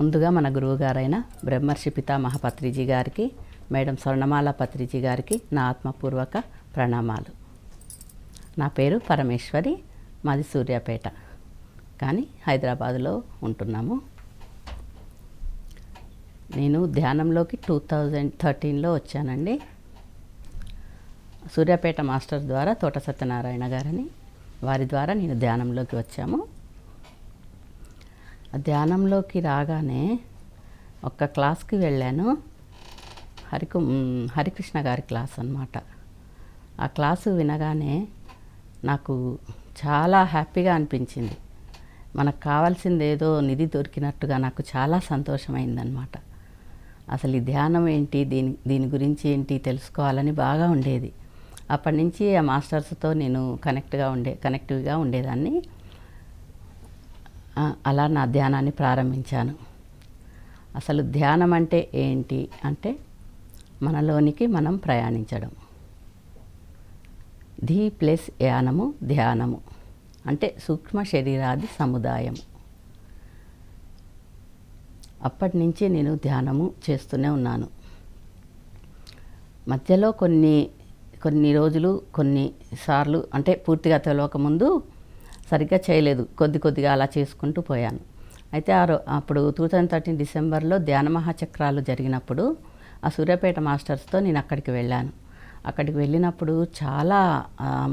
ముందుగా మన గురువుగారైన బ్రహ్మర్షి పితామహ పత్రిజీ గారికి, మేడం స్వర్ణమాల పత్రిజీ గారికి నా ఆత్మపూర్వక ప్రణామాలు. నా పేరు పరమేశ్వరి, మాది సూర్యాపేట, కానీ హైదరాబాదులో ఉంటున్నాము. నేను ధ్యానంలోకి 2013లో వచ్చానండి. సూర్యాపేట మాస్టర్ ద్వారా, తోట సత్యనారాయణ గారని, వారి ద్వారా నేను ధ్యానంలోకి వచ్చాము. ధ్యానంలోకి రాగానే ఒక్క క్లాస్కి వెళ్ళాను. హరికృష్ణ గారి క్లాస్ అన్నమాట. ఆ క్లాసు వినగానే నాకు చాలా హ్యాపీగా అనిపించింది. మనకు కావాల్సింది ఏదో నిధి దొరికినట్టుగా నాకు చాలా సంతోషమైందనమాట. అసలు ఈ ధ్యానం ఏంటి, దీని గురించి ఏంటి తెలుసుకోవాలని బాగా ఉండేది. అప్పటి నుంచి ఆ మాస్టర్స్తో నేను కనెక్టివ్గా ఉండేదాన్ని. అలా నా ధ్యానాన్ని ప్రారంభించాను. అసలు ధ్యానం అంటే ఏంటి అంటే, మనలోనికి మనం ప్రయాణించడం. ధీ ప్లస్ యానము ధ్యానము అంటే సూక్ష్మ శరీరాది సముదాయము. అప్పటి నుంచి నేను ధ్యానము చేస్తూనే ఉన్నాను. మధ్యలో కొన్ని రోజులు, కొన్నిసార్లు అంటే పూర్తిగా తెలియకముందు సరిగ్గా చేయలేదు, కొద్దిగా అలా చేసుకుంటూ పోయాను. అయితే అప్పుడు 2013 డిసెంబర్లో ధ్యాన మహాచక్రాలు జరిగినప్పుడు ఆ సూర్యాపేట మాస్టర్స్తో నేను అక్కడికి వెళ్ళాను. అక్కడికి వెళ్ళినప్పుడు చాలా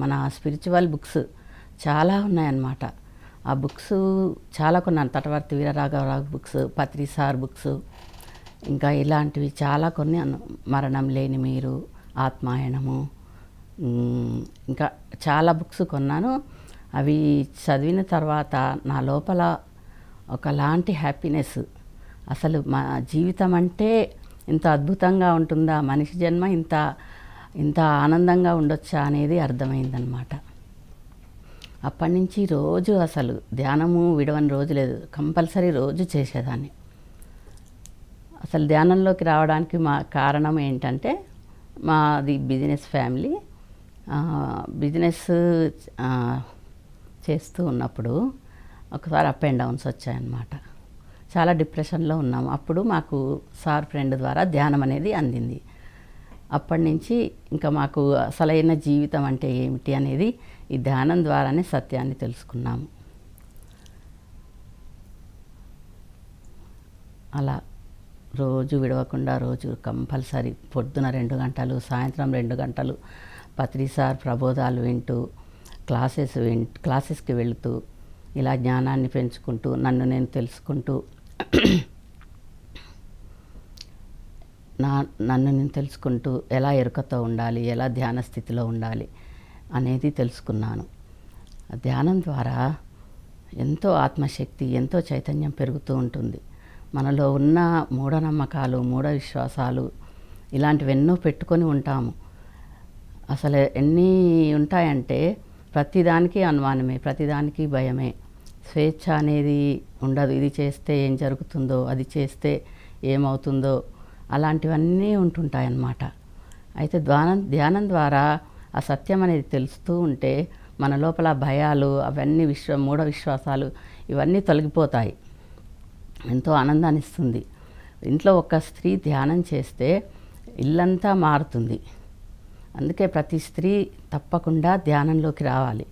మన స్పిరిచువల్ బుక్స్ చాలా ఉన్నాయన్నమాట. ఆ బుక్స్ చాలా కొన్నాను. తటవర్తి వీరరాఘవరావు బుక్స్, పత్రి సార్ బుక్స్, ఇంకా ఇలాంటివి చాలా కొన్ని. మరణం లేని మీరు, ఆత్మాయణము, ఇంకా చాలా బుక్స్ కొన్నాను. అవి చదివిన తర్వాత నా లోపల ఒకలాంటి హ్యాపీనెస్, అసలు మా జీవితం అంటే ఇంత అద్భుతంగా ఉంటుందా, మనిషి జన్మ ఇంత ఆనందంగా ఉండొచ్చా అనేది అర్థమైందనమాట. అప్పటి నుంచి రోజు అసలు ధ్యానము విడవని రోజు లేదు, కంపల్సరీ రోజు చేసేదాన్ని. అసలు ధ్యానంలోకి రావడానికి మా కారణం ఏంటంటే, మాది బిజినెస్ ఫ్యామిలీ. బిజినెస్ చేస్తూ ఉన్నప్పుడు ఒకసారి అప్ అండ్ డౌన్స్ వచ్చాయన్నమాట. చాలా డిప్రెషన్లో ఉన్నాము. అప్పుడు మాకు సార్ ఫ్రెండ్ ద్వారా ధ్యానం అనేది అందింది. అప్పటి నుంచి ఇంకా మాకు అసలైన జీవితం అంటే ఏమిటి అనేది ఈ ధ్యానం ద్వారానే సత్యాన్ని తెలుసుకున్నాము. అలా రోజు విడవకుండా, రోజు కంపల్సరీ పొద్దున 2 గంటలు, సాయంత్రం 2 గంటలు పత్రి సార్ ప్రబోధాలు వింటూ, క్లాసెస్కి వెళుతూ, ఇలా జ్ఞానాన్ని పెంచుకుంటూ, నన్ను నేను తెలుసుకుంటూ, నన్ను నేను తెలుసుకుంటూ ఎలా ఎరుకతో ఉండాలి, ఎలా ధ్యాన స్థితిలో ఉండాలి అనేది తెలుసుకున్నాను. ధ్యానం ద్వారా ఎంతో ఆత్మశక్తి, ఎంతో చైతన్యం పెరుగుతూ ఉంటుంది. మనలో ఉన్న మూఢనమ్మకాలు, మూఢ విశ్వాసాలు ఇలాంటివెన్నో పెట్టుకొని ఉంటాము. అసలు ఎన్ని ఉంటాయంటే ప్రతిదానికి అనుమానమే, ప్రతిదానికి భయమే. స్వేచ్ఛ అనేది ఉండదు. ఇది చేస్తే ఏం జరుగుతుందో, అది చేస్తే ఏమవుతుందో, అలాంటివన్నీ ఉంటుంటాయన్నమాట. అయితే ధ్యానం ద్వారా ఆ సత్యం అనేది తెలుస్తూ ఉంటే మన లోపల భయాలు, అవన్నీ మూఢ విశ్వాసాలు ఇవన్నీ తొలగిపోతాయి. ఎంతో ఆనందాన్ని ఇస్తుంది. ఇంట్లో ఒక స్త్రీ ధ్యానం చేస్తే ఇల్లంతా మారుతుంది. అందుకే ప్రతి స్త్రీ తప్పకుండా ధ్యానంలోకి రావాలి.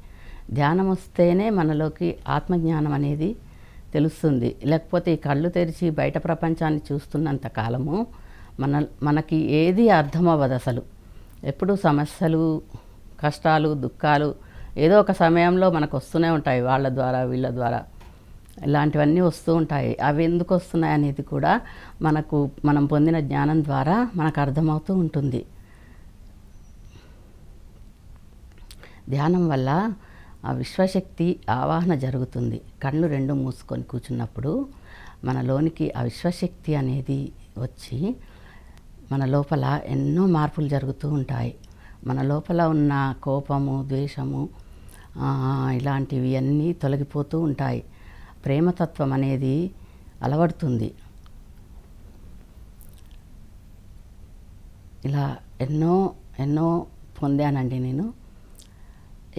ధ్యానం వస్తేనే మనలోకి ఆత్మజ్ఞానం అనేది తెలుస్తుంది. లేకపోతే ఈ కళ్ళు తెరిచి బయట ప్రపంచాన్ని చూస్తున్నంత కాలము మనకి ఏది అర్థం అవ్వదు. అసలు ఎప్పుడు సమస్యలు, కష్టాలు, దుఃఖాలు ఏదో ఒక సమయంలో మనకు వస్తూనే ఉంటాయి. వాళ్ళ ద్వారా, వీళ్ళ ద్వారా ఇలాంటివన్నీ వస్తూ ఉంటాయి. అవి ఎందుకు వస్తున్నాయి అనేది కూడా మనం పొందిన జ్ఞానం ద్వారా మనకు అర్థమవుతూ ఉంటుంది. ధ్యానం వల్ల ఆ విశ్వశక్తి ఆవాహన జరుగుతుంది. కళ్ళు 2 మూసుకొని కూర్చున్నప్పుడు మనలోనికి ఆ విశ్వశక్తి అనేది వచ్చి మన లోపల ఎన్నో మార్పులు జరుగుతూ ఉంటాయి. మన లోపల ఉన్న కోపము, ద్వేషము, ఇలాంటివి అన్నీ తొలగిపోతూ ఉంటాయి. ప్రేమతత్వం అనేది అలవడుతుంది. ఇలా ఎన్నో పొందానండి నేను.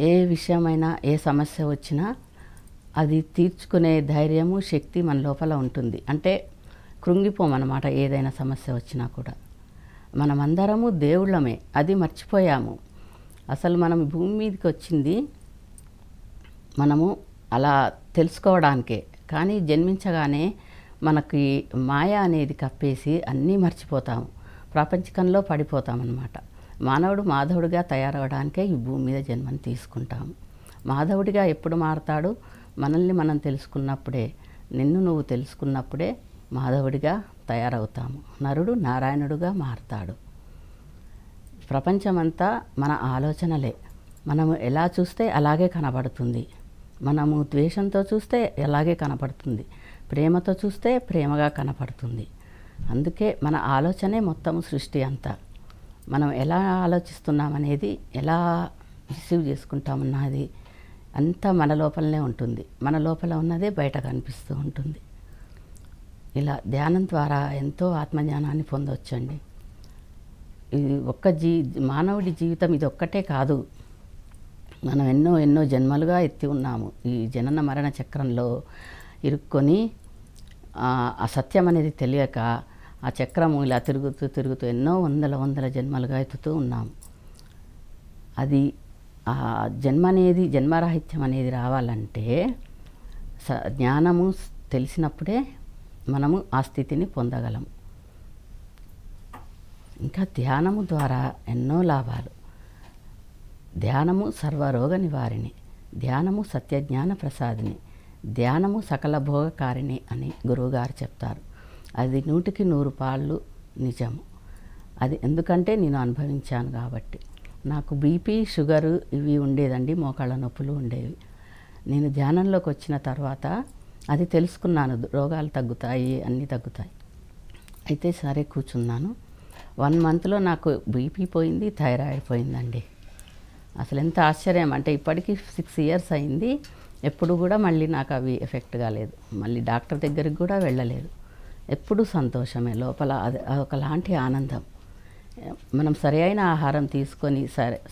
ఏ విషయమైనా, ఏ సమస్య వచ్చినా అది తీర్చుకునే ధైర్యము, శక్తి మన లోపల ఉంటుంది. అంటే కృంగిపోమన్నమాట ఏదైనా సమస్య వచ్చినా కూడా. మనమందరము దేవుళ్ళమే, అది మర్చిపోయాము. అసలు మనం భూమి మీదకి వచ్చింది మనము అలా తెలుసుకోవడానికే. కానీ జన్మించగానే మనకి మాయ అనేది కప్పేసి అన్నీ మర్చిపోతాము, ప్రపంచకంలో పడిపోతామన్నమాట. మానవుడు మాధవుడిగా తయారవడానికే ఈ భూమి మీద జన్మని తీసుకుంటాము. మాధవుడిగా ఎప్పుడు మారతాడు? మనల్ని మనం తెలుసుకున్నప్పుడే, నిన్ను నువ్వు తెలుసుకున్నప్పుడే మాధవుడిగా తయారవుతాము. నరుడు నారాయణుడుగా మారతాడు. ప్రపంచమంతా మన ఆలోచనలే. మనము ఎలా చూస్తే అలాగే కనబడుతుంది. మనము ద్వేషంతో చూస్తే అలాగే కనపడుతుంది, ప్రేమతో చూస్తే ప్రేమగా కనపడుతుంది. అందుకే మన ఆలోచనే మొత్తము సృష్టి అంతా. మనం ఎలా ఆలోచిస్తున్నామనేది, ఎలా రిసీవ్ చేసుకుంటామన్నది అంతా మన లోపలనే ఉంటుంది. మన లోపల ఉన్నదే బయట కనిపిస్తూ ఉంటుంది. ఇలా ధ్యానం ద్వారా ఎంతో ఆత్మజ్ఞానాన్ని పొందవచ్చండి. ఇది మానవుడి జీవితం ఇది ఒక్కటే కాదు. మనం ఎన్నో ఎన్నో జన్మలుగా ఎత్తి ఉన్నాము. ఈ జనన మరణ చక్రంలో ఇరుక్కొని ఆ సత్యం అనేది తెలియక ఆ చక్రము ఇలా తిరుగుతూ తిరుగుతూ ఎన్నో వందల జన్మలుగా ఎత్తుతూ ఉన్నాము. అది ఆ జన్మ అనేది, జన్మరాహిత్యం అనేది రావాలంటే జ్ఞానము తెలిసినప్పుడే మనము ఆ స్థితిని పొందగలం. ఇంకా ధ్యానము ద్వారా ఎన్నో లాభాలు. ధ్యానము సర్వరోగ నివారిణి, ధ్యానము సత్యజ్ఞాన ప్రసాదిని, ధ్యానము సకల భోగకారిణి అని గురువుగారు చెప్తారు. అది 100కి 100 పాళ్ళు నిజము. అది ఎందుకంటే నేను అనుభవించాను కాబట్టి. నాకు బీపీ, షుగరు ఇవి ఉండేదండి, మోకాళ్ళ నొప్పులు ఉండేవి. నేను ధ్యానంలోకి వచ్చిన తర్వాత అది తెలుసుకున్నాను, రోగాలు తగ్గుతాయి, అన్నీ తగ్గుతాయి. అయితే సరే కూర్చున్నాను. 1 మంత్లో నాకు బీపీ పోయింది, థైరాయిడ్ పోయిందండి. అసలు ఎంత ఆశ్చర్యం అంటే, ఇప్పటికీ 6 ఇయర్స్ అయింది, ఎప్పుడు కూడా మళ్ళీ నాకు అవి ఎఫెక్ట్ కాలేదు. మళ్ళీ డాక్టర్ దగ్గరికి కూడా వెళ్ళలేదు. ఎప్పుడు సంతోషమే లోపల. అది ఒకలాంటి ఆనందం. మనం సరైన ఆహారం తీసుకొని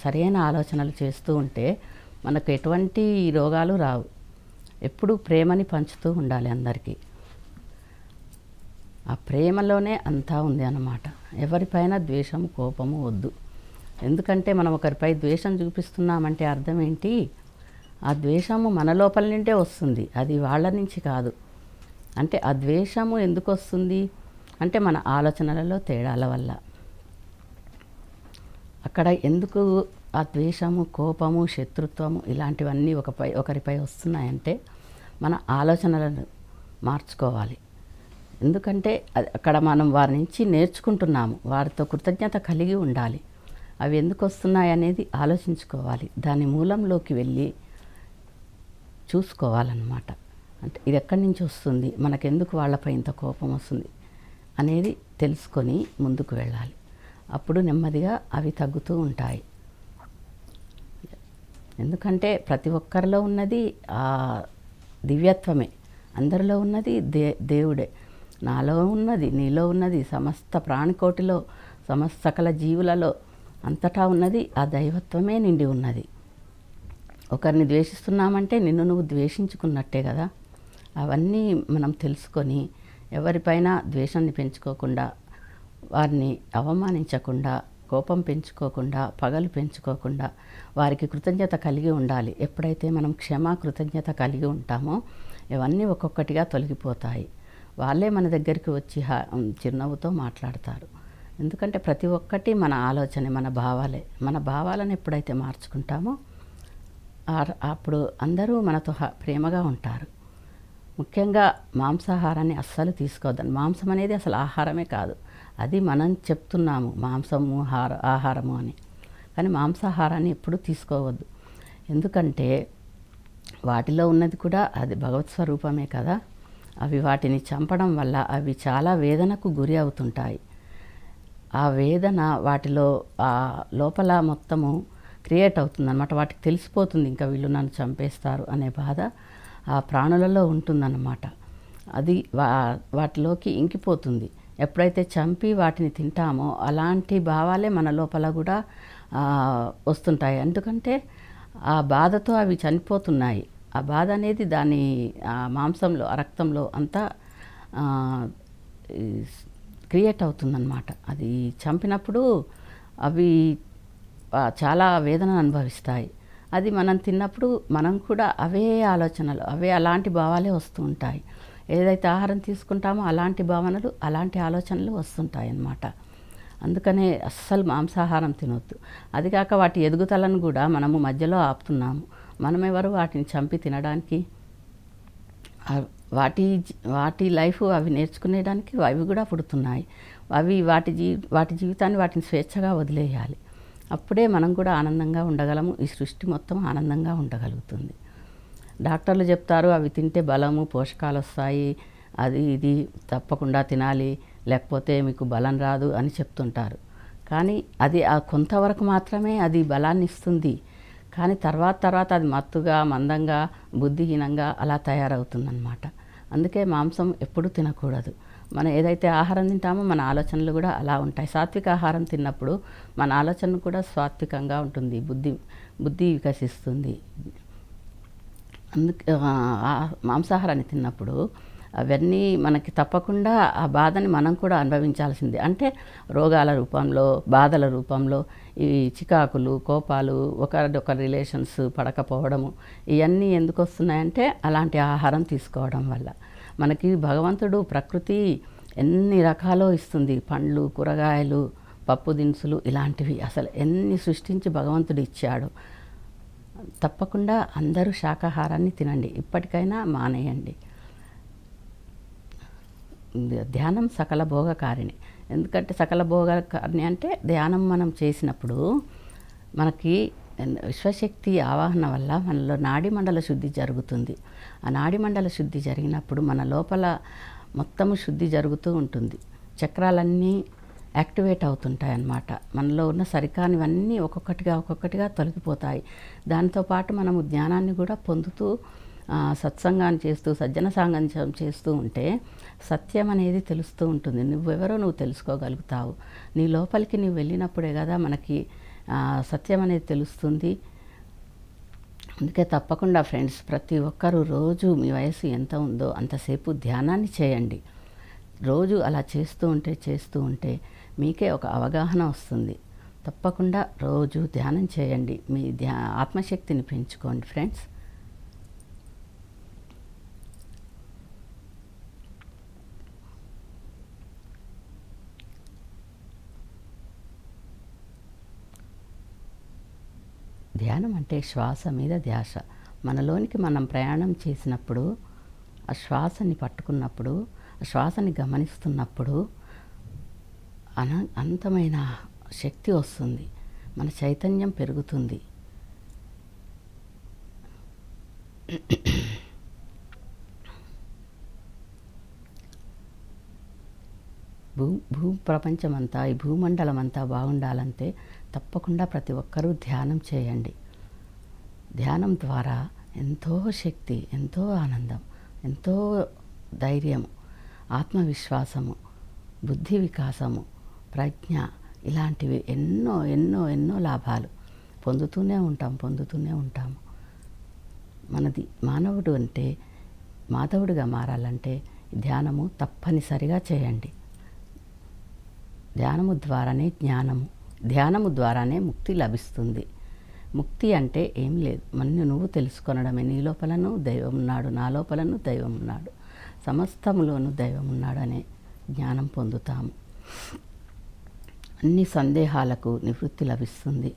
సరైన ఆలోచనలు చేస్తూ ఉంటే మనకు ఎటువంటి రోగాలు రావు. ఎప్పుడు ప్రేమని పంచుతూ ఉండాలి అందరికీ. ఆ ప్రేమలోనే అంతా ఉంది అన్నమాట. ఎవరిపైన ద్వేషము, కోపము వద్దు. ఎందుకంటే మనం ఒకరిపై ద్వేషం చూపిస్తున్నామంటే అర్థం ఏంటి? ఆ ద్వేషము మన లోపల నుండే వస్తుంది, అది వాళ్ళ నుంచి కాదు. అంటే ఆ ద్వేషము ఎందుకు వస్తుంది అంటే మన ఆలోచనలలో తేడాల వల్ల. అక్కడ ఎందుకు ఆ ద్వేషము, కోపము, శత్రుత్వము ఇలాంటివన్నీ ఒకరిపై వస్తున్నాయంటే మన ఆలోచనలను మార్చుకోవాలి. ఎందుకంటే అక్కడ మనం వారి నుంచి నేర్చుకుంటున్నాము, వారితో కృతజ్ఞత కలిగి ఉండాలి. అవి ఎందుకు వస్తున్నాయి అనేది ఆలోచించుకోవాలి. దాని మూలంలోకి వెళ్ళి చూసుకోవాలన్నమాట. అంటే ఇది ఎక్కడి నుంచి వస్తుంది, మనకెందుకు వాళ్ళపై ఇంత కోపం వస్తుంది అనేది తెలుసుకొని ముందుకు వెళ్ళాలి. అప్పుడు నెమ్మదిగా అవి తగ్గుతూ ఉంటాయి. ఎందుకంటే ప్రతి ఒక్కరిలో ఉన్నది ఆ దివ్యత్వమే, అందరిలో ఉన్నది దేవుడే. నాలో ఉన్నది, నీలో ఉన్నది, సమస్త ప్రాణికోటిలో, సకల జీవులలో అంతటా ఉన్నది ఆ దైవత్వమే నిండి ఉన్నది. ఒకరిని ద్వేషిస్తున్నామంటే నిన్ను నువ్వు ద్వేషించుకున్నట్టే కదా. అవన్నీ మనం తెలుసుకొని ఎవరిపైన ద్వేషాన్ని పెంచుకోకుండా, వారిని అవమానించకుండా, కోపం పెంచుకోకుండా, పగలు పెంచుకోకుండా వారికి కృతజ్ఞత కలిగి ఉండాలి. ఎప్పుడైతే మనం కృతజ్ఞత కలిగి ఉంటామో ఇవన్నీ ఒక్కొక్కటిగా తొలగిపోతాయి. వాళ్ళే మన దగ్గరికి వచ్చి చిరునవ్వుతో మాట్లాడతారు. ఎందుకంటే ప్రతి ఒక్కటి మన ఆలోచనే, మన భావాలే. మన భావాలను ఎప్పుడైతే మార్చుకుంటామో అప్పుడు అందరూ మనతో ప్రేమగా ఉంటారు. ముఖ్యంగా మాంసాహారాన్ని అస్సలు తీసుకోవద్దని. మాంసం అనేది అసలు ఆహారమే కాదు, అది మనం చెప్తున్నాము మాంసము ఆహారము అని. కానీ మాంసాహారాన్ని ఎప్పుడూ తీసుకోవద్దు. ఎందుకంటే వాటిలో ఉన్నది కూడా అది భగవత్ స్వరూపమే కదా. అవి వాటిని చంపడం వల్ల అవి చాలా వేదనకు గురి అవుతుంటాయి. ఆ వేదన వాటిలో ఆ లోపల మొత్తము క్రియేట్ అవుతుందన్నమాట. వాటికి తెలిసిపోతుంది ఇంకా వీళ్ళు నన్ను చంపేస్తారు అనే బాధ ఆ ప్రాణులలో ఉంటుందన్నమాట. అది వాటిలోకి ఇంకిపోతుంది. ఎప్పుడైతే చంపి వాటిని తింటామో అలాంటి భావాలే మన లోపల కూడా వస్తుంటాయి. ఎందుకంటే ఆ బాధతో అవి చనిపోతున్నాయి. ఆ బాధ అనేది దాని మాంసంలో, రక్తంలో అంతా క్రియేట్ అవుతుందన్నమాట. అది చంపినప్పుడు అవి చాలా వేదనను అనుభవిస్తాయి. అది మనం తిన్నప్పుడు మనం కూడా అవే ఆలోచనలు, అవే అలాంటి భావాలే వస్తూ ఉంటాయి. ఏదైతే ఆహారం తీసుకుంటామో అలాంటి భావనలు, అలాంటి ఆలోచనలు వస్తుంటాయి అన్నమాట. అందుకనే అస్సలు మాంసాహారం తినొద్దు. అది కాక వాటి ఎదుగుదలను కూడా మనము మధ్యలో ఆపుతున్నాము. మనమెవరు వాటిని చంపి తినడానికి? వాటి లైఫ్ అవి నేర్చుకునేడానికి అవి కూడా పుడుతున్నాయి. అవి వాటి జీవితాన్ని వాటిని స్వేచ్ఛగా వదిలేయాలి. అప్పుడే మనం కూడా ఆనందంగా ఉండగలము. ఈ సృష్టి మొత్తం ఆనందంగా ఉండగలుగుతుంది. డాక్టర్లు చెప్తారు అవి తింటే బలము, పోషకాలు వస్తాయి, అది ఇది తప్పకుండా తినాలి, లేకపోతే మీకు బలం రాదు అని చెప్తుంటారు. కానీ అది కొంతవరకు మాత్రమే అది బలాన్ని ఇస్తుంది. కానీ తర్వాత అది మత్తుగా, మందంగా, బుద్ధిహీనంగా అలా తయారవుతుందన్నమాట. అందుకే మాంసం ఎప్పుడూ తినకూడదు. మనం ఏదైతే ఆహారం తింటామో మన ఆలోచనలు కూడా అలా ఉంటాయి. సాత్విక ఆహారం తిన్నప్పుడు మన ఆలోచన కూడా సాత్వికంగా ఉంటుంది, బుద్ధి వికసిస్తుంది. అందుకే మాంసాహారాన్ని తిన్నప్పుడు అవన్నీ మనకి తప్పకుండా ఆ బాధని మనం కూడా అనుభవించాల్సిందే. అంటే రోగాల రూపంలో, బాధల రూపంలో, ఈ చికాకులు, కోపాలు, ఒకరి రిలేషన్స్ పడకపోవడము, ఇవన్నీ ఎందుకు వస్తున్నాయంటే అలాంటి ఆహారం తీసుకోవడం వల్ల. మనకి భగవంతుడు ప్రకృతి ఎన్ని రకాలో ఇస్తుంది. పండ్లు, కూరగాయలు, పప్పు దినుసులు, ఇలాంటివి అసలు ఎన్ని సృష్టించి భగవంతుడు ఇచ్చాడు. తప్పకుండా అందరూ శాకాహారాన్ని తినండి. ఇప్పటికైనా మానేయండి. ధ్యానం సకల భోగకారిణి. ఎందుకంటే సకల భోగకారిణి అంటే ధ్యానం మనం చేసినప్పుడు మనకి విశ్వశక్తి ఆవాహన వల్ల మనలో నాడీ మండల శుద్ధి జరుగుతుంది. ఆ నాడీ మండల శుద్ధి జరిగినప్పుడు మన లోపల మొత్తము శుద్ధి జరుగుతూ ఉంటుంది. చక్రాలన్నీ యాక్టివేట్ అవుతుంటాయి అన్నమాట. మనలో ఉన్న సరికానివన్నీ ఒక్కొక్కటిగా తొలగిపోతాయి. దాంతోపాటు మనము జ్ఞానాన్ని కూడా పొందుతూ సత్సంగాన్ని చేస్తూ, సజ్జన సాంగత్యం చేస్తూ ఉంటే సత్యం అనేది తెలుస్తూ ఉంటుంది. నువ్వెవరో నువ్వు తెలుసుకోగలుగుతావు. నీ లోపలికి నువ్వు వెళ్ళినప్పుడే కదా మనకి సత్యం అనేది తెలుస్తుంది. అందుకే తప్పకుండా ఫ్రెండ్స్, ప్రతి ఒక్కరూ రోజు మీ వయసు ఎంత ఉందో అంతసేపు ధ్యానాన్ని చేయండి. రోజు అలా చేస్తూ ఉంటే మీకే ఒక అవగాహన వస్తుంది. తప్పకుండా రోజు ధ్యానం చేయండి. మీ ఆత్మశక్తిని పెంచుకోండి ఫ్రెండ్స్. ధ్యానం అంటే శ్వాస మీద ధ్యాస. మనలోనికి మనం ప్రయాణం చేసినప్పుడు, ఆ శ్వాసని పట్టుకున్నప్పుడు, ఆ శ్వాసని గమనిస్తున్నప్పుడు అనంతమైన శక్తి వస్తుంది. మన చైతన్యం పెరుగుతుంది. ప్రపంచమంతా, ఈ భూమండలం అంతా బాగుండాలంటే తప్పకుండా ప్రతి ఒక్కరూ ధ్యానం చేయండి. ధ్యానం ద్వారా ఎంతో శక్తి, ఎంతో ఆనందం, ఎంతో ధైర్యము, ఆత్మవిశ్వాసము, బుద్ధి వికాసము, ప్రజ్ఞ, ఇలాంటివి ఎన్నో ఎన్నో ఎన్నో లాభాలు పొందుతూనే ఉంటాము. మనది మానవుడు అంటే మాధవుడిగా మారాలంటే ధ్యానము తప్పనిసరిగా చేయండి. ధ్యానము ద్వారానే జ్ఞానము, ధ్యానము ద్వారానే ముక్తి లభిస్తుంది. ముక్తి అంటే ఏం లేదు, నువ్వు తెలుసుకొనడమే. నీ లోపలను దైవం ఉన్నాడు, నా లోపలను దైవం ఉన్నాడు, సమస్తములోనూ దైవం ఉన్నాడు అనే జ్ఞానం పొందుతాము. అన్ని సందేహాలకు నివృత్తి లభిస్తుంది.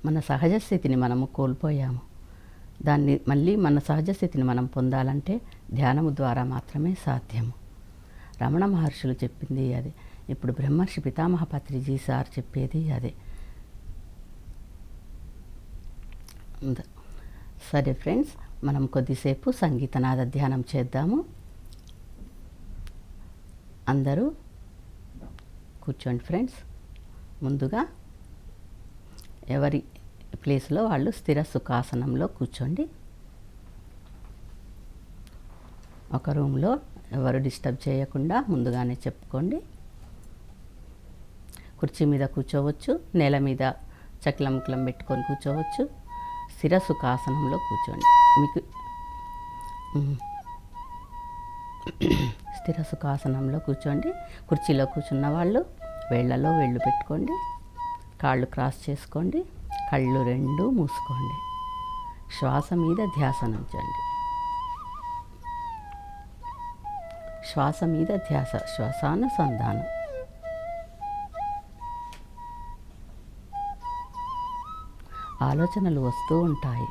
మన సహజ స్థితిని మనము కోల్పోయాము. దాన్ని మళ్ళీ మన సహజ స్థితిని మనం పొందాలంటే ధ్యానము ద్వారా మాత్రమే సాధ్యము. రమణ మహర్షులు చెప్పింది అదే. ఇప్పుడు బ్రహ్మర్షి పితామహ పత్రిజీ సార్ చెప్పేది అదే. సరే ఫ్రెండ్స్, మనం కొద్దిసేపు సంగీతనాద ధ్యానం చేద్దాము. అందరూ కూర్చోండి ఫ్రెండ్స్. ముందుగా ఎవరి ప్లేస్లో వాళ్ళు స్థిర సుఖాసనంలో కూర్చోండి. ఒక రూమ్లో ఎవరు డిస్టర్బ్ చేయకుండా ముందుగానే చెప్పుకోండి. కుర్చీ మీద కూర్చోవచ్చు, నేల మీద చక్లం పెట్టుకొని కూర్చోవచ్చు. స్థిర సుఖాసనంలో కూర్చోండి. మీకు స్థిర సుఖాసనంలో కూర్చోండి. కుర్చీలో కూర్చున్న వాళ్ళు వేళ్లలో వేళ్ళు పెట్టుకోండి. కాళ్ళు క్రాస్ చేసుకోండి. కళ్ళు రెండు మూసుకోండి. శ్వాస మీద ధ్యాస ఉంచండి. శ్వాస మీద ధ్యాస, శ్వాసానుసంధానం. ఆలోచనలు వస్తూ ఉంటాయి,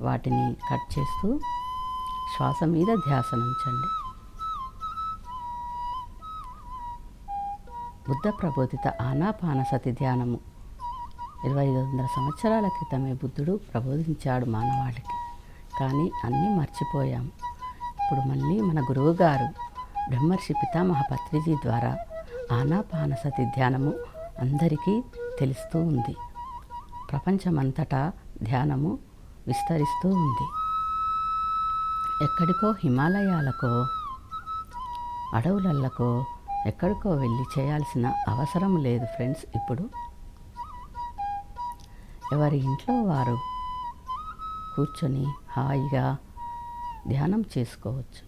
వాటిని కట్ చేస్తూ శ్వాస మీద ధ్యాస ఉంచండి. బుద్ధ ప్రబోధిత ఆనాపానసతి ధ్యానము 2500 సంవత్సరాల క్రితమే బుద్ధుడు ప్రబోధించాడు మానవాళికి. కానీ అన్నీ మర్చిపోయాం. ఇప్పుడు మళ్ళీ మన గురువుగారు బ్రహ్మర్షి పితామహ పత్రిజీ ద్వారా ఆనాపానసతి ధ్యానము అందరికీ తెలుస్తూ ఉంది. ప్రపంచమంతటా ధ్యానము విస్తరిస్తూ ఉంది. ఎక్కడికో హిమాలయాలకో అడవులకో ఎక్కడికో వెళ్ళి చేయాల్సిన అవసరం లేదు ఫ్రెండ్స్. ఇప్పుడు ఎవరి ఇంట్లో వారు కూర్చొని హాయిగా ధ్యానం చేసుకోవచ్చు.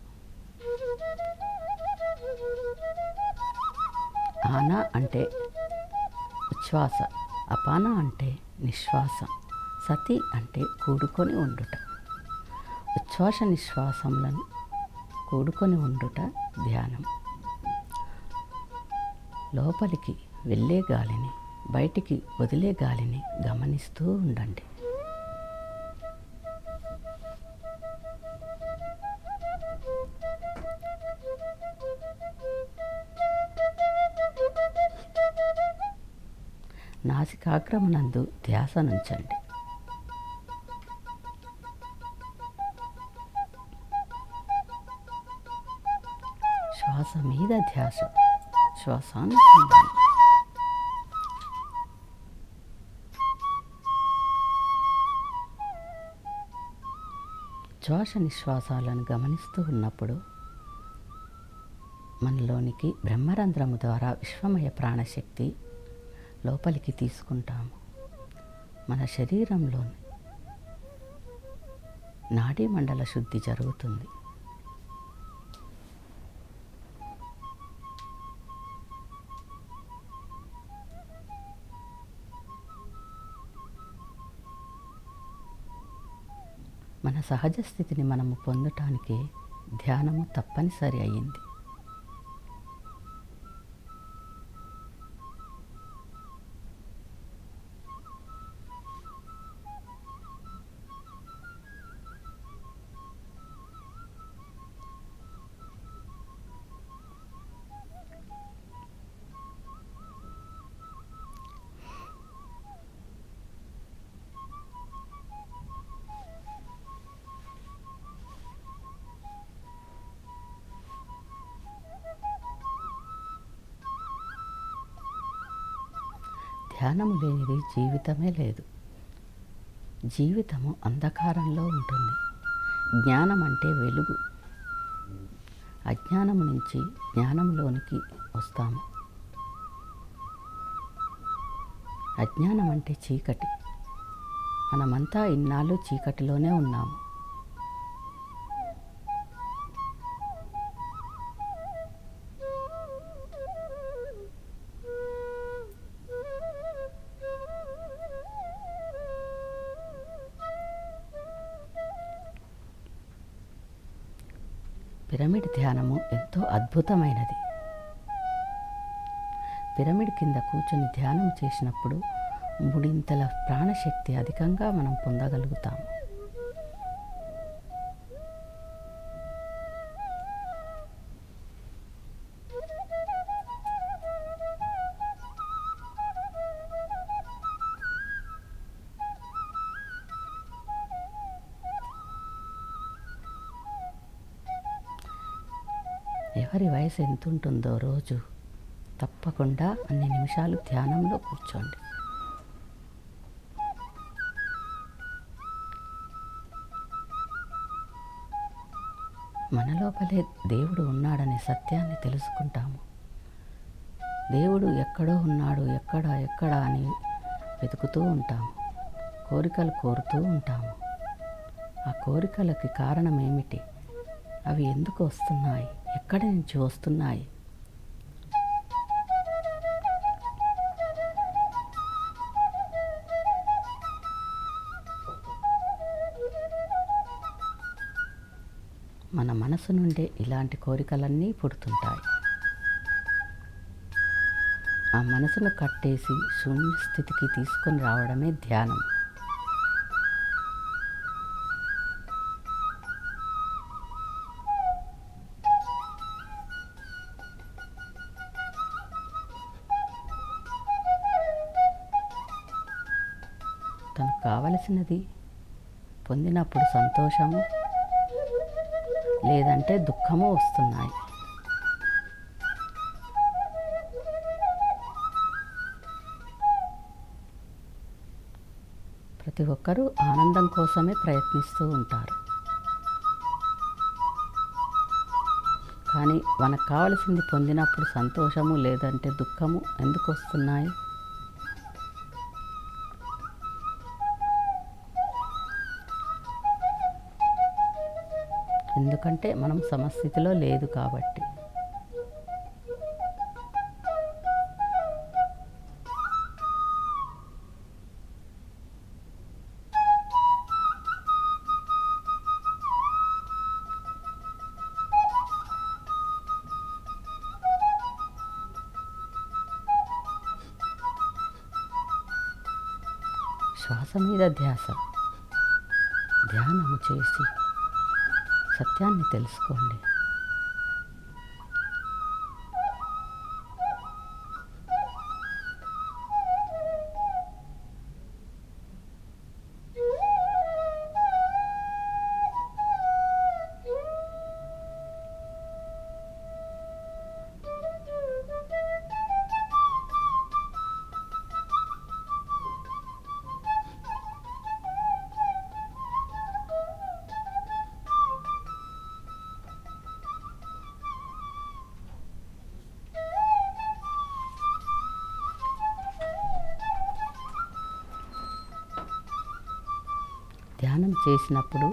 ఆనా అంటే ఉచ్ఛ్వాస, అపాన అంటే నిశ్వాస, సతి అంటే కూడుకొని ఉండుట. ఉచ్ఛ్వాస నిశ్వాసములను కూడుకొని ఉండుట ధ్యానం. లోపలికి వెళ్ళే గాలిని, బయటికి వదిలే గాలిని గమనిస్తూ ఉండండి. నాసికాగ్రమునందు ధ్యాస నుంచండి. శ్వాస మీద ధ్యాస, శ్వాసానుసంధానం. శ్వాస నిశ్వాసాలను గమనిస్తూ ఉన్నప్పుడు మనలోనికి బ్రహ్మరంధ్రము ద్వారా విశ్వమయ ప్రాణశక్తి లోపలికి తీసుకుంటాము. మన శరీరంలోని నాడీ మండల శుద్ధి జరుగుతుంది. మన సహజ స్థితిని మనము పొందటానికి ధ్యానము తప్పనిసరి అయ్యింది. ధ్యానము లేనిది జీవితమే లేదు. జీవితము అంధకారంలో ఉంటుంది. జ్ఞానం అంటే వెలుగు. అజ్ఞానము నుంచి జ్ఞానంలోనికి వస్తాము. అజ్ఞానం అంటే చీకటి. మనమంతా ఇన్నాళ్ళు చీకటిలోనే ఉన్నాము. పిరమిడ్ ధ్యానము ఎంతో అద్భుతమైనది. పిరమిడ్ కింద కూర్చొని ధ్యానం చేసినప్పుడు 3 ప్రాణశక్తి అధికంగా మనం పొందగలుగుతాము. ఎవరి వయసు ఎంత ఉంటుందో రోజు తప్పకుండా అన్ని నిమిషాలు ధ్యానంలో కూర్చోండి. మన లోపలే దేవుడు ఉన్నాడనే సత్యాన్ని తెలుసుకుంటాము. దేవుడు ఎక్కడో ఉన్నాడు, ఎక్కడ అని వెతుకుతూ ఉంటాము. కోరికలు కోరుతూ ఉంటాము. ఆ కోరికలకి కారణం ఏమిటి? అవి ఎందుకు వస్తున్నాయి? ఎక్కడి నుంచి వస్తున్నాయి? మన మనసు నుండే ఇలాంటి కోరికలన్నీ పుడుతుంటాయి. ఆ మనసును కట్టేసి శూన్య స్థితికి తీసుకొని రావడమే ధ్యానం. తనకు కావలసినది పొందినప్పుడు సంతోషము లేదంటే దుఃఖము వస్తున్నాయి. ప్రతి ఒక్కరూ ఆనందం కోసమే ప్రయత్నిస్తూ ఉంటారు. కానీ మనకు కావలసింది పొందినప్పుడు సంతోషము లేదంటే దుఃఖము ఎందుకు వస్తున్నాయి? ఎందుకంటే మనం సమస్థితిలో లేదు కాబట్టి. శ్వాస మీద ధ్యాస, ధ్యానము చేసి సత్యాన్ని తెలుసుకోండి. ధ్యానం చేసినప్పుడు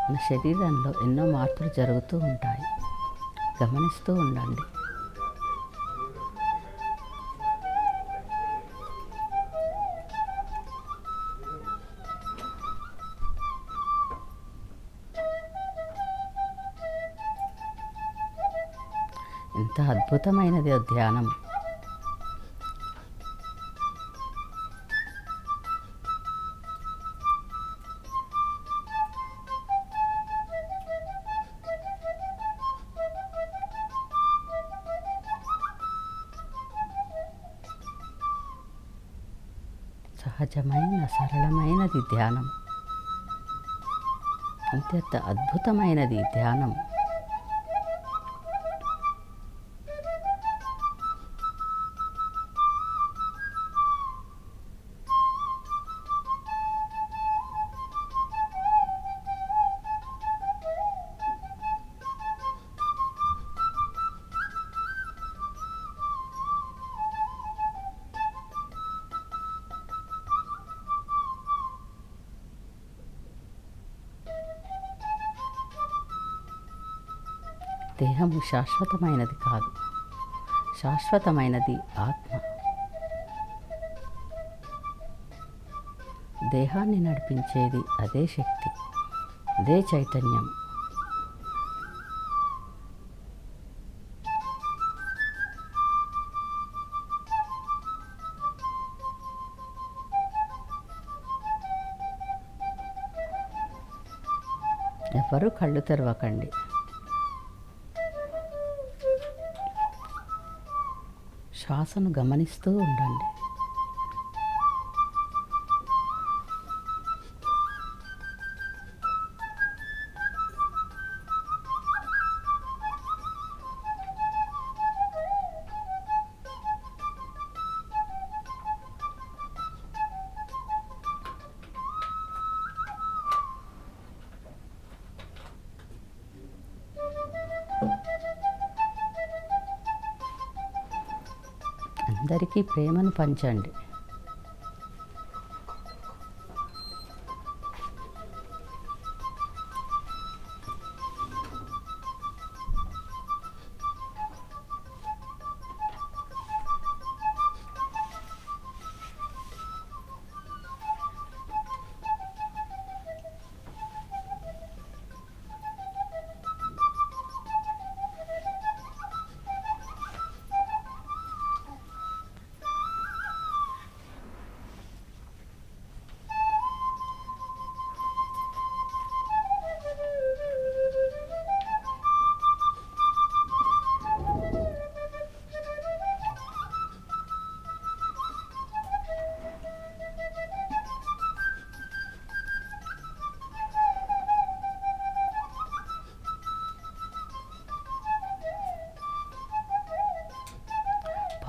మన శరీరంలో ఎన్నో మార్పులు జరుగుతూ ఉంటాయి. గమనిస్తూ ఉండండి. ఎంత అద్భుతమైనది ధ్యానం. సహజమైన సరళమైనది ధ్యానం. అత్యంత అద్భుతమైనది ధ్యానం. దేహము శాశ్వతమైనది కాదు, శాశ్వతమైనది ఆత్మ. దేహాన్ని నడిపించేది అదే శక్తి, అదే చైతన్యం. ఎవరు కళ్ళు తెరవకండి. శ్వాసను గమనిస్తూ ఉండండి. అందరికీ ప్రేమను పంచండి.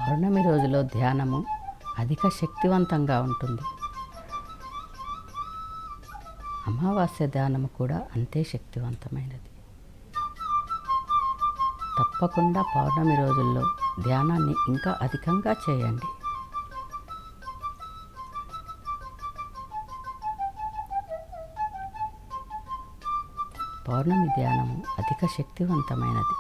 పౌర్ణమి రోజులో ధ్యానము అధిక శక్తివంతంగా ఉంటుంది. అమావాస్య ధ్యానము కూడా అంతే శక్తివంతమైనది. తప్పకుండా పౌర్ణమి రోజుల్లో ధ్యానాన్ని ఇంకా అధికంగా చేయండి. పౌర్ణమి ధ్యానము అధిక శక్తివంతమైనది.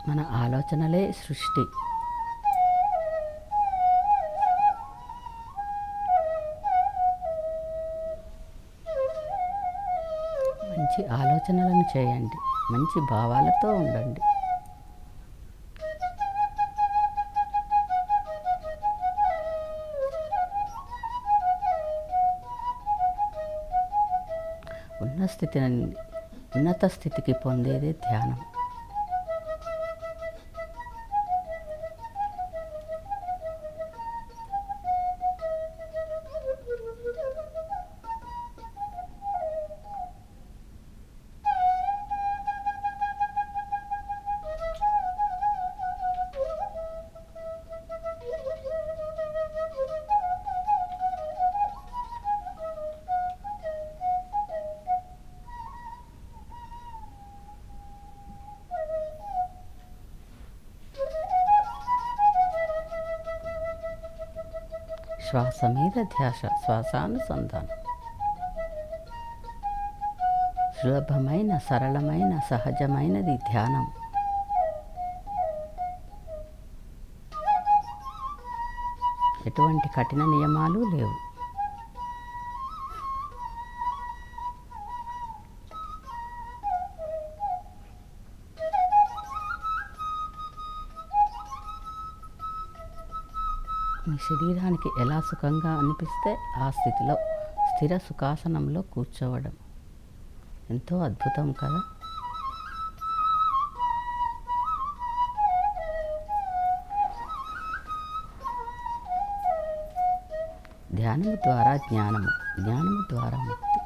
మన ఆలోచనలే సృష్టి. మంచి ఆలోచనలను చేయండి, మంచి భావాలతో ఉండండి. ఉన్నత స్థితికి పొందేదే ధ్యానం. శ్వాస మీద ధ్యాస, శ్వాసానుసంధానం. సులభమైన, సరళమైన, సహజమైనది ధ్యానం. ఎటువంటి కఠిన నియమాలు లేవు. మీ శరీరానికి ఎలా సుఖంగా అనిపిస్తే ఆ స్థితిలో స్థిర సుఖాసనంలో కూర్చోవడం ఎంతో అద్భుతం కదా. ధ్యానము ద్వారా జ్ఞానము, జ్ఞానము ద్వారా ముక్తి.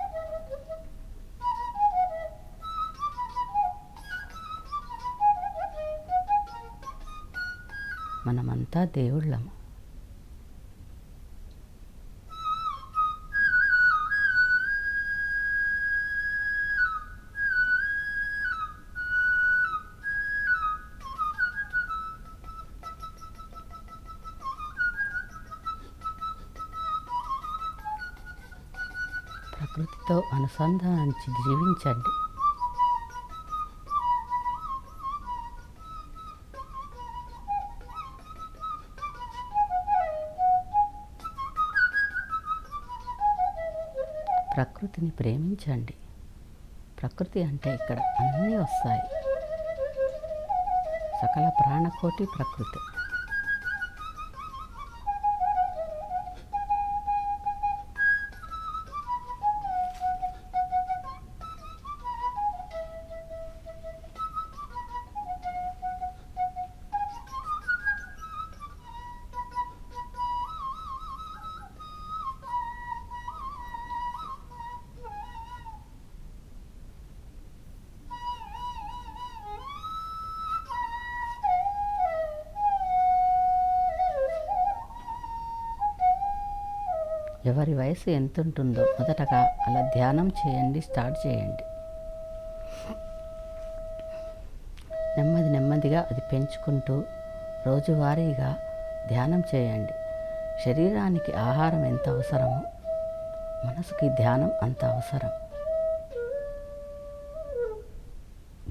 మనమంతా దేవుళ్ళము. ప్రకృతితో అనుసంధానించి జీవించండి. ప్రకృతిని ప్రేమించండి. ప్రకృతి అంటే ఇక్కడ అన్నీ వస్తాయి. సకల ప్రాణకోటి ప్రకృతి. ఎవరి వయసు ఎంత ఉంటుందో మొదటగా అలా ధ్యానం చేయండి, స్టార్ట్ చేయండి. నెమ్మదిగా అది పెంచుకుంటూ రోజువారీగా ధ్యానం చేయండి. శరీరానికి ఆహారం ఎంత అవసరమో మనసుకి ధ్యానం అంత అవసరం.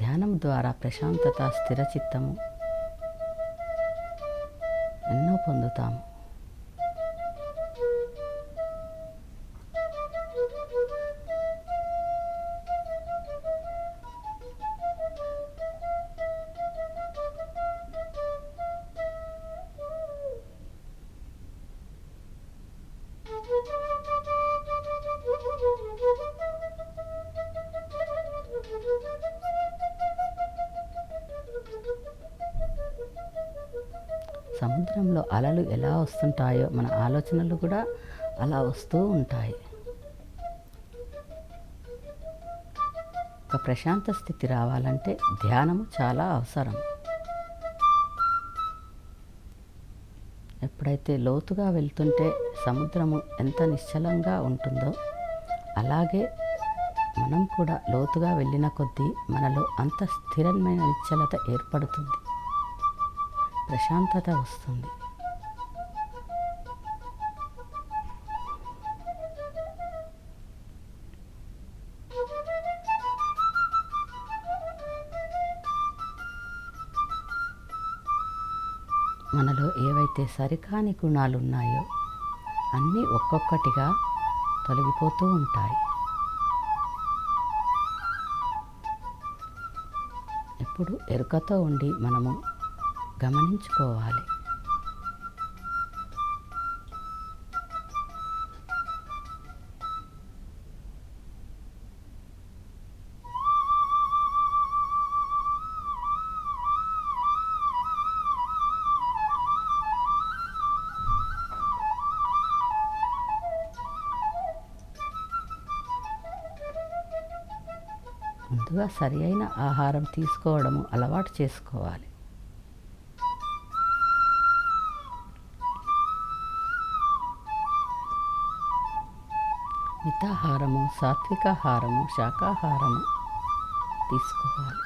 ధ్యానం ద్వారా ప్రశాంతత, స్థిరచిత్తము ఎన్నో పొందుతాము. సముద్రంలో అలలు ఎలా వస్తుంటాయో మన ఆలోచనలు కూడా అలా వస్తూ ఉంటాయి. ఒక ప్రశాంత స్థితి రావాలంటే ధ్యానము చాలా అవసరం. ఎప్పుడైతే లోతుగా వెళ్తుంటే సముద్రము ఎంత నిశ్చలంగా ఉంటుందో అలాగే మనం కూడా లోతుగా వెళ్ళిన కొద్దీ మనలో అంత స్థిరమైన నిశ్చలత ఏర్పడుతుంది, ప్రశాంతత వస్తుంది. మనలో ఏవైతే సరికాని గుణాలు ఉన్నాయో అన్నీ ఒక్కొక్కటిగా తొలగిపోతూ ఉంటాయి. ఎప్పుడు ఎరుకతో ఉండి మనము గమనించుకోవాలి. ముందుగా సరి అయిన ఆహారం తీసుకోవడము అలవాటు చేసుకోవాలి. మితాహారము, సాత్వికాహారము, శాకాహారము తీసుకోవాలి.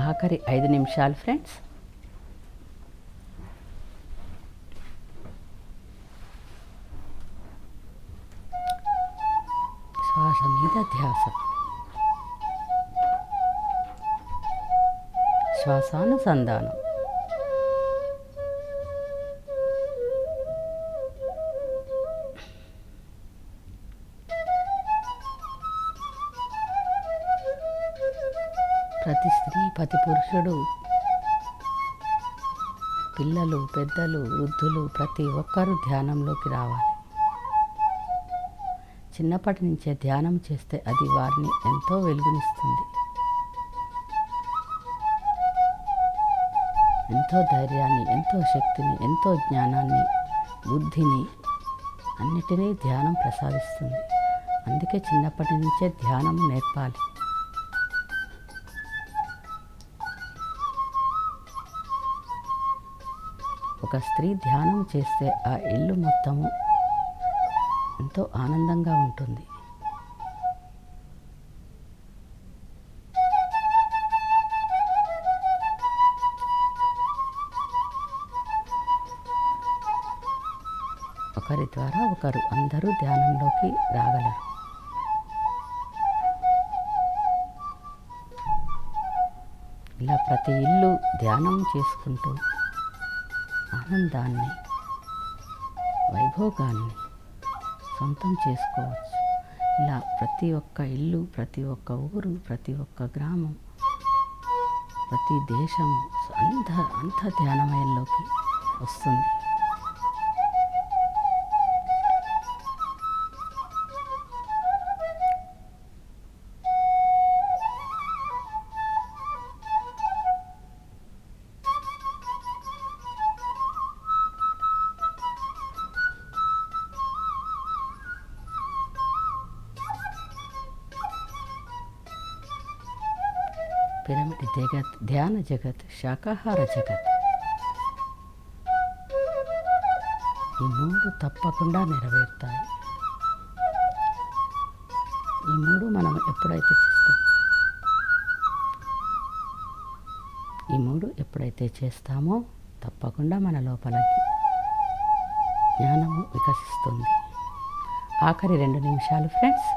ఆఖరి 5 నిమిషాలు ఫ్రెండ్స్. శ్వాస మీద ధ్యాస. శ్వాసానుసంధానం. ప్రతి స్త్రీ, ప్రతి పురుషుడు, పిల్లలు, పెద్దలు, వృద్ధులు ప్రతి ఒక్కరూ ధ్యానంలోకి రావాలి. చిన్నప్పటి నుంచే ధ్యానం చేస్తే అది వారిని ఎంతో వెలుగునిస్తుంది, ఎంతో ధైర్యాన్ని, ఎంతో శక్తిని, ఎంతో జ్ఞానాన్ని, బుద్ధిని అన్నిటినీ ధ్యానం ప్రసాదిస్తుంది. అందుకే చిన్నప్పటి నుంచే ధ్యానం నేర్పాలి. ఒక స్త్రీ ధ్యానం చేస్తే ఆ ఇల్లు మొత్తము ఎంతో ఆనందంగా ఉంటుంది. ఒకరి ద్వారా ఒకరు అందరూ ధ్యానంలోకి రాగలరు. ఇలా ప్రతి ఇల్లు ధ్యానం చేసుకుంటూ ఆనందాన్ని, వైభోగాన్ని సొంతం చేసుకోవచ్చు. ఇలా ప్రతి ఒక్క ఇల్లు, ప్రతి ఒక్క ఊరు, ప్రతి ఒక్క గ్రామం, ప్రతి దేశము అంత ధ్యానమయంలోకి వస్తుంది. పిరమిడ్ జగత్, ధ్యాన జగత్, శాకాహార జగత్, ఈ మూడు తప్పకుండా నెరవేరుతాయి. ఈ మూడు మనం ఎప్పుడైతే చేస్తాం, ఈ మూడు ఎప్పుడైతే చేస్తామో తప్పకుండా మన లోపలికి జ్ఞానము వికసిస్తుంది. ఆఖరి 2 నిమిషాలు ఫ్రెండ్స్.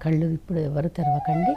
కళ్ళు ఇప్పుడు ఎవరు తెరవకండి.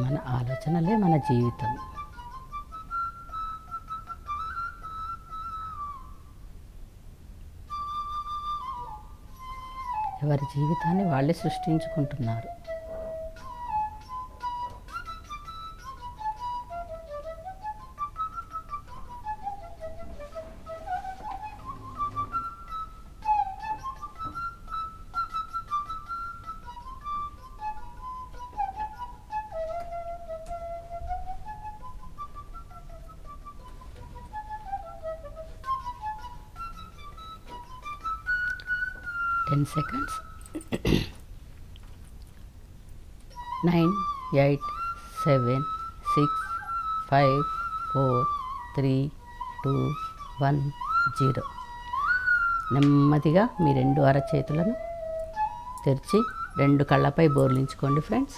మన ఆలోచనలే మన జీవితం. ఎవరి జీవితాన్ని వాళ్ళే సృష్టించుకుంటున్నారు. Ten seconds. 9, 8, 7, 6, 5, 4, 3, 2, 1, 0. నెమ్మదిగా మీ 2 అరచేతులను తెరిచి 2 కళ్ళపై బోర్లించుకోండి ఫ్రెండ్స్.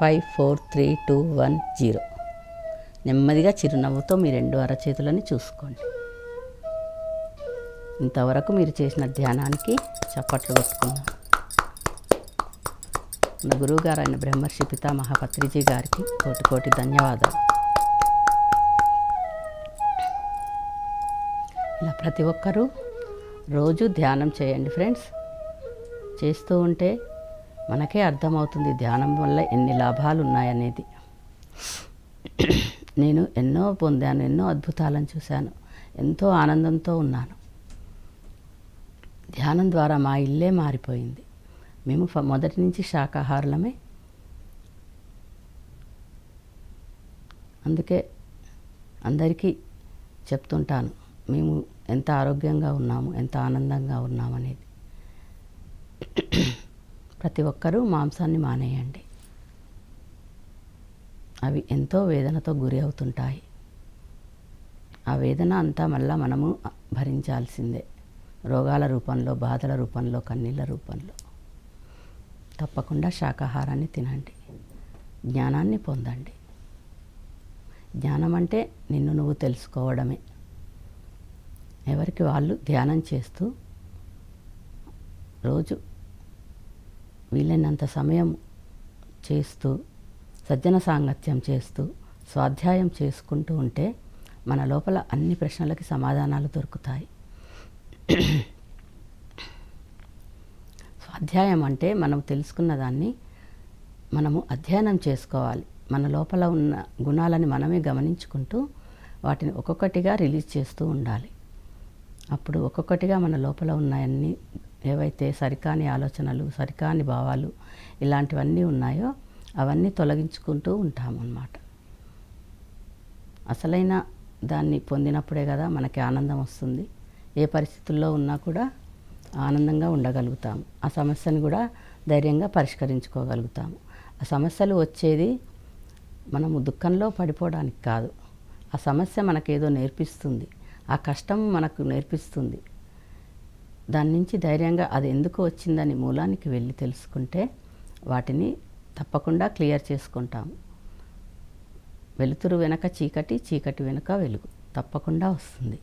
5, 4, 3, 2, 1, 0. నెమ్మదిగా చిరునవ్వుతో మీ 2 అరచేతులని చూసుకోండి. ఇంతవరకు మీరు చేసిన ధ్యానానికి చప్పట్లు కొట్టుకున్నాం. మన గురువుగారు అయిన బ్రహ్మర్షి పితామహ పత్రిజీ గారికి కోటి కోటి ధన్యవాదాలు. ఇలా ప్రతి ఒక్కరూ రోజు ధ్యానం చేయండి ఫ్రెండ్స్. చేస్తూ ఉంటే మనకే అర్థమవుతుంది ధ్యానం వల్ల ఎన్ని లాభాలు ఉన్నాయనేది. నేను ఎన్నో పొందాను, ఎన్నో అద్భుతాలను చూశాను, ఎంతో ఆనందంతో ఉన్నాను. ధ్యానం ద్వారా మా ఇల్లే మారిపోయింది. మేము మొదటి నుంచి శాకాహారులమే. అందుకే అందరికీ చెప్తుంటాను మేము ఎంత ఆరోగ్యంగా ఉన్నాము, ఎంత ఆనందంగా ఉన్నాము అనేది. ప్రతి ఒక్కరూ మాంసాన్ని మానేయండి. అవి ఎంతో వేదనతో గురి అవుతుంటాయి. ఆ వేదన అంతా మళ్ళా మనము భరించాల్సిందే. రోగాల రూపంలో, బాధల రూపంలో, కన్నీళ్ళ రూపంలో. తప్పకుండా శాకాహారాన్ని తినండి, జ్ఞానాన్ని పొందండి. జ్ఞానం అంటే నిన్ను నువ్వు తెలుసుకోవడమే. ఎవరికి వాళ్ళు ధ్యానం చేస్తూ రోజు వీలైనంత సమయం చేస్తూ, సజ్జన సాంగత్యం చేస్తూ, స్వాధ్యాయం చేసుకుంటూ ఉంటే మన లోపల అన్ని ప్రశ్నలకి సమాధానాలు దొరుకుతాయి. స్వాధ్యాయం అంటే మనం తెలుసుకున్న దాన్ని మనము అధ్యయనం చేసుకోవాలి. మన లోపల ఉన్న గుణాలని మనమే గమనించుకుంటూ వాటిని ఒక్కొక్కటిగా రిలీజ్ చేస్తూ ఉండాలి. అప్పుడు ఒక్కొక్కటిగా మన లోపల ఉన్నాయన్నీ ఏవైతే సరికాని ఆలోచనలు, సరికాని భావాలు ఇలాంటివన్నీ ఉన్నాయో అవన్నీ తొలగించుకుంటూ ఉంటామన్నమాట. అసలైన దాన్ని పొందినప్పుడే కదా మనకి ఆనందం వస్తుంది. ఏ పరిస్థితుల్లో ఉన్నా కూడా ఆనందంగా ఉండగలుగుతాము. ఆ సమస్యను కూడా ధైర్యంగా పరిష్కరించుకోగలుగుతాము. ఆ సమస్యలు వచ్చేది మనము దుఃఖంలో పడిపోవడానికి కాదు. ఆ సమస్య మనకేదో నేర్పిస్తుంది, ఆ కష్టం మనకు నేర్పిస్తుంది. దాని నుంచి ధైర్యంగా అది ఎందుకు వచ్చిందని మూలానికి వెళ్ళి తెలుసుకుంటే వాటిని తప్పకుండా క్లియర్ చేసుకుంటాము. వెలుతురు వెనక చీకటి, చీకటి వెనుక వెలుగు తప్పకుండా వస్తుంది.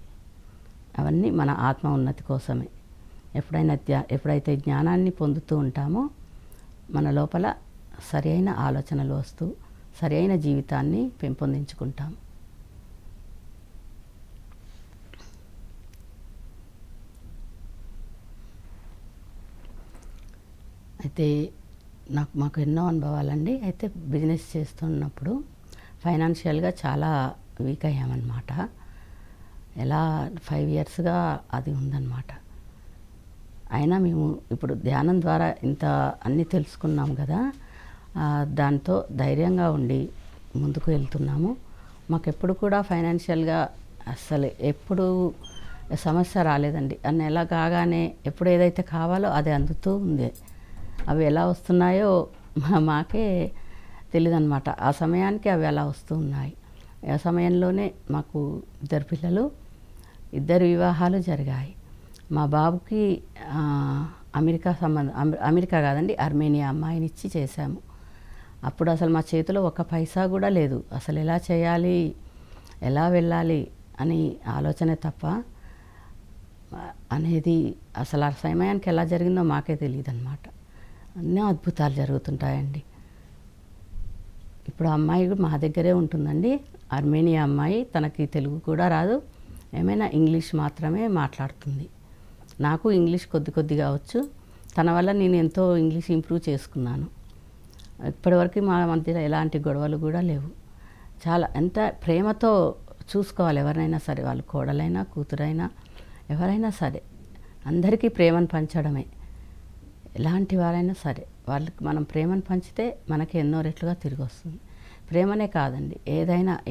అవన్నీ మన ఆత్మ ఉన్నతి కోసమే. ఎప్పుడైతే జ్ఞానాన్ని పొందుతూ ఉంటామో మన లోపల సరి అయిన ఆలోచనలు వస్తూ సరి అయిన జీవితాన్ని పెంపొందించుకుంటాము. అయితే మాకు ఎన్నో అనుభవాలండి. అయితే బిజినెస్ చేస్తున్నప్పుడు ఫైనాన్షియల్గా చాలా వీక్ అయ్యామన్నమాట. ఎలా 5 ఇయర్స్గా అది ఉందన్నమాట. అయినా మేము ఇప్పుడు ధ్యానం ద్వారా ఇంత అన్నీ తెలుసుకున్నాం కదా, దాంతో ధైర్యంగా ఉండి ముందుకు వెళ్తున్నాము. మాకెప్పుడు కూడా ఫైనాన్షియల్గా అస్సలు ఎప్పుడు సమస్య రాలేదండి. నెల కాగానే ఎప్పుడు ఏదైతే కావాలో అది అందుతూ ఉంది. అవి ఎలా వస్తున్నాయో మాకే తెలియదన్నమాట. ఆ సమయానికి అవి అలా వస్తూ ఉన్నాయి. ఆ సమయంలోనే మాకు 2 పిల్లలు, 2 వివాహాలు జరిగాయి. మా బాబుకి అమెరికా కాదండి, అర్మేనియా అమ్మాయినిచ్చి చేశాము. అప్పుడు అసలు మా చేతిలో ఒక్క పైసా కూడా లేదు. అసలు ఎలా చేయాలి, ఎలా వెళ్ళాలి అని ఆలోచనే తప్ప అనేది అసలు ఆ సమయానికి ఎలా జరిగిందో మాకే తెలియదు అన్నమాట. అన్నీ అద్భుతాలు జరుగుతుంటాయండి. ఇప్పుడు అమ్మాయి మా దగ్గరే ఉంటుందండి. అర్మేనియా అమ్మాయి. తనకి తెలుగు కూడా రాదు, ఏమైనా ఇంగ్లీష్ మాత్రమే మాట్లాడుతుంది. నాకు ఇంగ్లీష్ కొద్దిగా వచ్చు. తన వల్ల నేను ఎంతో ఇంగ్లీష్ ఇంప్రూవ్ చేసుకున్నాను. ఇప్పటివరకు మా మధ్యలో ఎలాంటి గొడవలు కూడా లేవు. చాలా ఎంత ప్రేమతో చూసుకోవాలి ఎవరినైనా సరే, వాళ్ళు కోడలైనా కూతురైనా ఎవరైనా సరే, అందరికీ ప్రేమను పంచడమే. ఎలాంటి వారైనా సరే వాళ్ళకి మనం ప్రేమను పంచితే మనకి ఎన్నో రెట్లుగా తిరిగి వస్తుంది. ప్రేమనే కాదండి,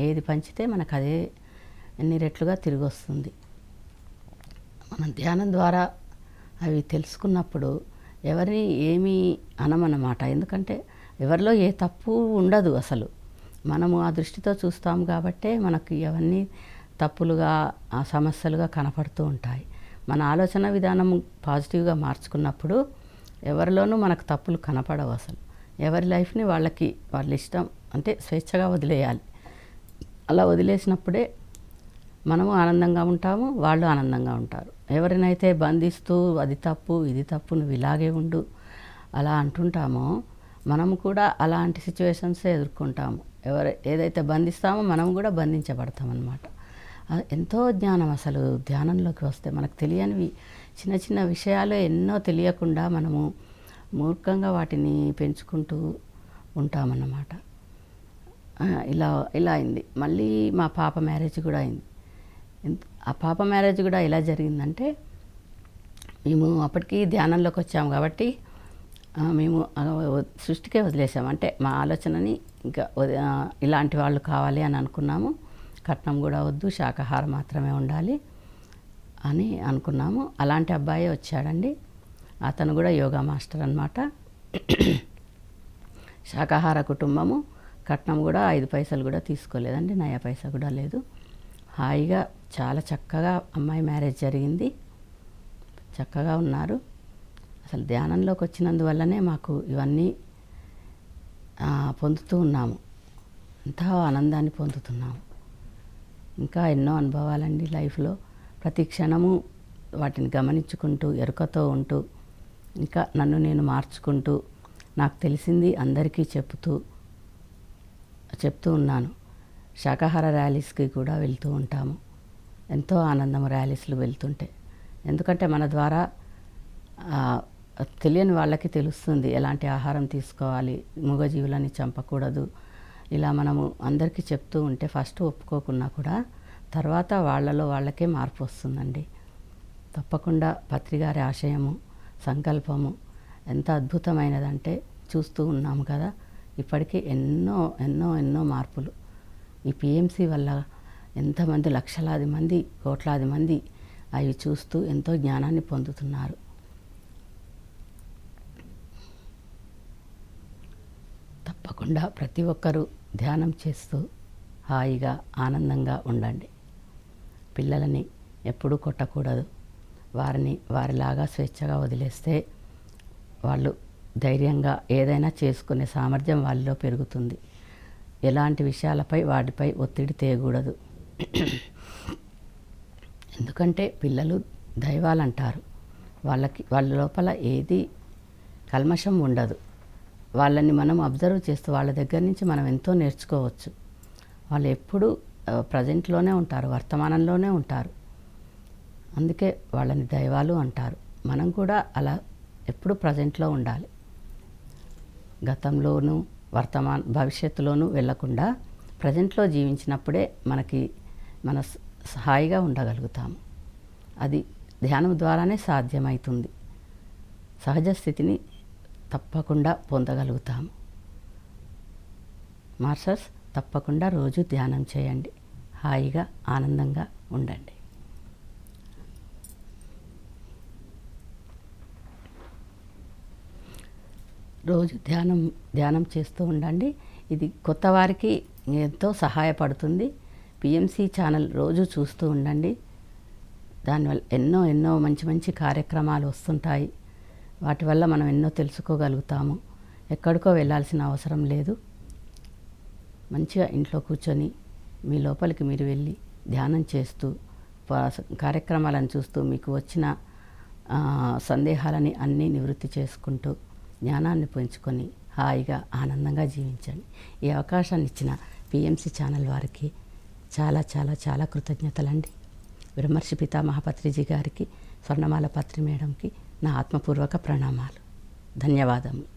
ఏది పంచితే మనకు అదే ఎన్ని రెట్లుగా తిరిగి వస్తుంది. మనం ధ్యానం ద్వారా అవి తెలుసుకున్నప్పుడు ఎవరిని ఏమీ అనమన్నమాట. ఎందుకంటే ఎవరిలో ఏ తప్పు ఉండదు అసలు. మనము ఆ దృష్టితో చూస్తాం కాబట్టే మనకి అవన్నీ తప్పులుగా, ఆ సమస్యలుగా కనపడుతూ ఉంటాయి. మన ఆలోచన విధానం పాజిటివ్గా మార్చుకున్నప్పుడు ఎవరిలోనూ మనకు తప్పులు కనపడవు అసలు. ఎవరి లైఫ్ని వాళ్ళ ఇష్టం అంటే స్వేచ్ఛగా వదిలేయాలి. అలా వదిలేసినప్పుడే మనము ఆనందంగా ఉంటాము, వాళ్ళు ఆనందంగా ఉంటారు. ఎవరినైతే బంధిస్తూ అది తప్పు ఇది తప్పు నువ్వు ఇలాగే ఉండు అలా అంటుంటామో మనము కూడా అలాంటి సిచ్యువేషన్సే ఎదుర్కొంటాము. ఏదైతే బంధిస్తామో మనం కూడా బంధించబడతాం అన్నమాట. ఎంతో జ్ఞానం అసలు ధ్యానంలోకి వస్తే మనకు తెలియనివి చిన్న చిన్న విషయాలు ఎన్నో తెలియకుండా మనము మూర్ఖంగా వాటిని పెంచుకుంటూ ఉంటామన్నమాట. ఇలా అయింది. మళ్ళీ మా పాప మ్యారేజ్ కూడా అయింది. ఆ పాప మ్యారేజ్ కూడా ఎలా జరిగిందంటే, మేము అప్పటికి ధ్యానంలోకి వచ్చాము కాబట్టి మేము సృష్టికే వదిలేసాము. అంటే మా ఆలోచనని ఇంకా ఇలాంటి వాళ్ళు కావాలి అని అనుకున్నాము. కట్నం కూడా వద్దు, శాకాహారం మాత్రమే ఉండాలి అని అనుకున్నాము. అలాంటి అబ్బాయే వచ్చాడండి. అతను కూడా యోగా మాస్టర్ అన్నమాట. శాకాహార కుటుంబము. కట్నం కూడా 5 పైసలు కూడా తీసుకోలేదండి, నయా పైసా కూడా లేదు. హాయిగా చాలా చక్కగా అమ్మాయి మ్యారేజ్ జరిగింది. చక్కగా ఉన్నారు. అసలు ధ్యానంలోకి వచ్చినందువల్లనే మాకు ఇవన్నీ పొందుతూ ఉన్నాము. ఎంతో ఆనందాన్ని పొందుతున్నాము. ఇంకా ఎన్నో అనుభవాలండి లైఫ్లో. ప్రతి క్షణము వాటిని గమనించుకుంటూ ఎరుకతో ఉంటూ ఇంకా నన్ను నేను మార్చుకుంటూ నాకు తెలిసింది అందరికీ చెప్తూ ఉన్నాను. శాకాహార ర్యాలీస్కి కూడా వెళ్తూ ఉంటాము. ఎంతో ఆనందం ర్యాలీస్లు వెళ్తుంటే. ఎందుకంటే మన ద్వారా తెలియని వాళ్ళకి తెలుస్తుంది ఎలాంటి ఆహారం తీసుకోవాలి, మూగజీవులని చంపకూడదు. ఇలా మనము అందరికీ చెప్తూ ఉంటే ఫస్ట్ ఒప్పుకోకున్నా కూడా తర్వాత వాళ్ళకే మార్పు వస్తుందండి. తప్పకుండా పత్రిగారి ఆశయము, సంకల్పము ఎంత అద్భుతమైనదంటే చూస్తూ ఉన్నాము కదా. ఇప్పటికీ ఎన్నో మార్పులు ఈ పిఎంసి వల్ల ఎంతమంది లక్షలాది మంది, కోట్లాది మంది అవి చూస్తూ ఎంతో జ్ఞానాన్ని పొందుతున్నారు. తప్పకుండా ప్రతి ఒక్కరూ ధ్యానం చేస్తూ హాయిగా ఆనందంగా ఉండండి. పిల్లలని ఎప్పుడూ కొట్టకూడదు. వారిలాగా స్వేచ్ఛగా వదిలేస్తే వాళ్ళు ధైర్యంగా ఏదైనా చేసుకునే సామర్థ్యం వాళ్ళలో పెరుగుతుంది. ఎలాంటి విషయాలపై వాటిపై ఒత్తిడి తేయకూడదు. ఎందుకంటే పిల్లలు దైవాలంటారు. వాళ్ళ లోపల ఏది కల్మషం ఉండదు. వాళ్ళని మనం అబ్జర్వ్ చేస్తూ వాళ్ళ దగ్గర నుంచి మనం ఎంతో నేర్చుకోవచ్చు. వాళ్ళు ఎప్పుడూ ప్రజెంట్లోనే ఉంటారు, వర్తమానంలోనే ఉంటారు. అందుకే వాళ్ళని దైవాలు అంటారు. మనం కూడా అలా ఎప్పుడు ప్రజెంట్లో ఉండాలి. గతంలోనూ భవిష్యత్తులోనూ వెళ్ళకుండా ప్రజెంట్లో జీవించినప్పుడే మన హాయిగా ఉండగలుగుతాము. అది ధ్యానం ద్వారానే సాధ్యమవుతుంది. సహజ స్థితిని తప్పకుండా పొందగలుగుతాము. మాస్టర్స్, తప్పకుండా రోజు ధ్యానం చేయండి. హాయిగా ఆనందంగా ఉండండి. రోజు ధ్యానం చేస్తూ ఉండండి. ఇది కొత్త వారికి ఎంతో సహాయపడుతుంది. పిఎంసి ఛానల్ రోజు చూస్తూ ఉండండి. దానివల్ల ఎన్నో మంచి కార్యక్రమాలు వస్తుంటాయి. వాటి వల్ల మనం ఎన్నో తెలుసుకోగలుగుతాము. ఎక్కడికో వెళ్ళాల్సిన అవసరం లేదు. మంచిగా ఇంట్లో కూర్చొని మీ లోపలికి మీరు వెళ్ళి ధ్యానం చేస్తూ కార్యక్రమాలను చూస్తూ మీకు వచ్చిన సందేహాలని అన్నీ నివృత్తి చేసుకుంటూ జ్ఞానాన్ని పెంచుకొని హాయిగా ఆనందంగా జీవించండి. ఈ అవకాశాన్ని ఇచ్చిన పిఎంసి ఛానల్ వారికి చాలా కృతజ్ఞతలండి. బ్రహ్మర్షి పితామహ పత్రిజీ గారికి, స్వర్ణమాల పత్రి మేడంకి నా ఆత్మపూర్వక ప్రణామాలు. ధన్యవాదములు.